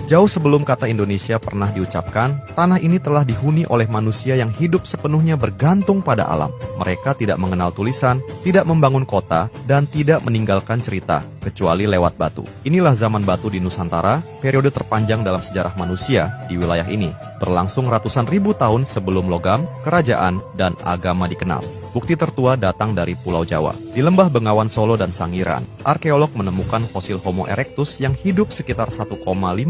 Jauh sebelum kata Indonesia pernah diucapkan, tanah ini telah dihuni oleh manusia yang hidup sepenuhnya bergantung pada alam. Mereka tidak mengenal tulisan, tidak membangun kota, dan tidak meninggalkan cerita, kecuali lewat batu. Inilah zaman batu di Nusantara, periode terpanjang dalam sejarah manusia di wilayah ini. Berlangsung ratusan ribu tahun sebelum logam, kerajaan, dan agama dikenal. Bukti tertua datang dari Pulau Jawa. Di lembah Bengawan Solo dan Sangiran, arkeolog menemukan fosil Homo erectus yang hidup sekitar 1,5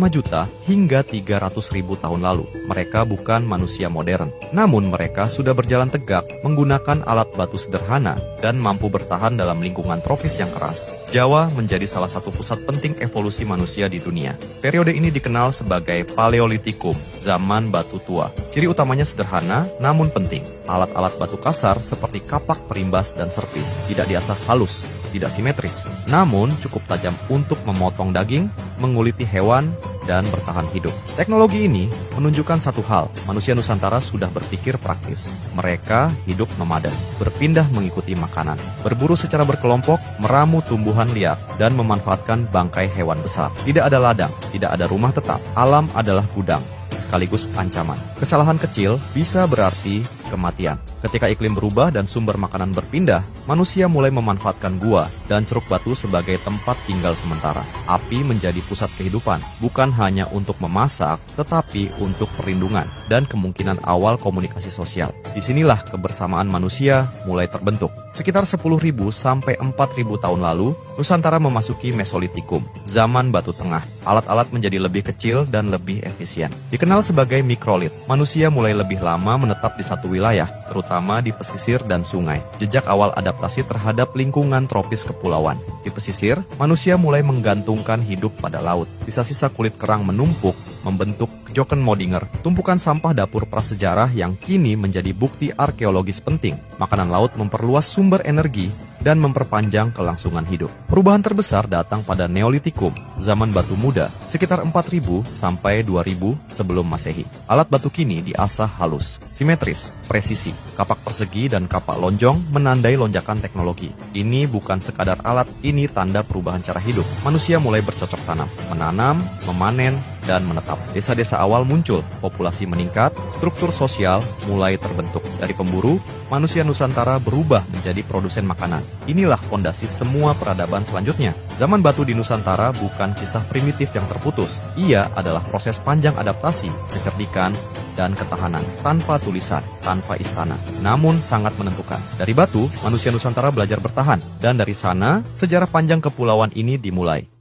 juta hingga 300.000 tahun lalu. Mereka bukan manusia modern, namun mereka sudah berjalan tegak menggunakan alat batu sederhana dan mampu bertahan dalam lingkungan tropis yang keras. Jawa menjadi salah satu pusat penting evolusi manusia di dunia. Periode ini dikenal sebagai Paleolitikum, zaman batu tua. Ciri utamanya sederhana namun penting. Alat-alat batu kasar seperti kapak, perimbas, dan serpih tidak diasah halus, tidak simetris, namun cukup tajam untuk memotong daging, menguliti hewan, dan bertahan hidup. Teknologi ini menunjukkan satu hal, manusia Nusantara sudah berpikir praktis. Mereka hidup nomaden, berpindah mengikuti makanan, berburu secara berkelompok, meramu tumbuhan liar, dan memanfaatkan bangkai hewan besar. Tidak ada ladang, tidak ada rumah tetap, alam adalah gudang, sekaligus ancaman. Kesalahan kecil bisa berarti kematian. Ketika iklim berubah dan sumber makanan berpindah, manusia mulai memanfaatkan gua dan ceruk batu sebagai tempat tinggal sementara. Api menjadi pusat kehidupan, bukan hanya untuk memasak, tetapi untuk perlindungan dan kemungkinan awal komunikasi sosial. Disinilah kebersamaan manusia mulai terbentuk. Sekitar 10.000 sampai 4.000 tahun lalu, Nusantara memasuki Mesolitikum, zaman batu tengah. Alat-alat menjadi lebih kecil dan lebih efisien. Dikenal sebagai mikrolit, manusia mulai lebih lama menetap di satu wilayah, terutama di pesisir dan sungai. Jejak awal adaptasi terhadap lingkungan tropis kepulauan. Di pesisir, manusia mulai menggantungkan hidup pada laut. Sisa-sisa kulit kerang menumpuk, membentuk Jokkenmodinger, tumpukan sampah dapur prasejarah yang kini menjadi bukti arkeologis penting. Makanan laut memperluas sumber energi dan memperpanjang kelangsungan hidup. Perubahan terbesar datang pada Neolitikum, zaman batu muda, sekitar 4.000 sampai 2.000 sebelum Masehi. Alat batu kini diasah halus, simetris, presisi. Kapak persegi dan kapak lonjong menandai lonjakan teknologi. Ini bukan sekadar alat, ini tanda perubahan cara hidup. Manusia mulai bercocok tanam, menanam, memanen, dan menetap. Desa-desa awal muncul, populasi meningkat, struktur sosial mulai terbentuk. Dari pemburu, manusia Nusantara berubah menjadi produsen makanan. Inilah fondasi semua peradaban selanjutnya. Zaman batu di Nusantara bukan kisah primitif yang terputus. Ia adalah proses panjang adaptasi, kecerdikan, dan ketahanan. Tanpa tulisan, tanpa istana. Namun sangat menentukan. Dari batu, manusia Nusantara belajar bertahan. Dan dari sana, sejarah panjang kepulauan ini dimulai.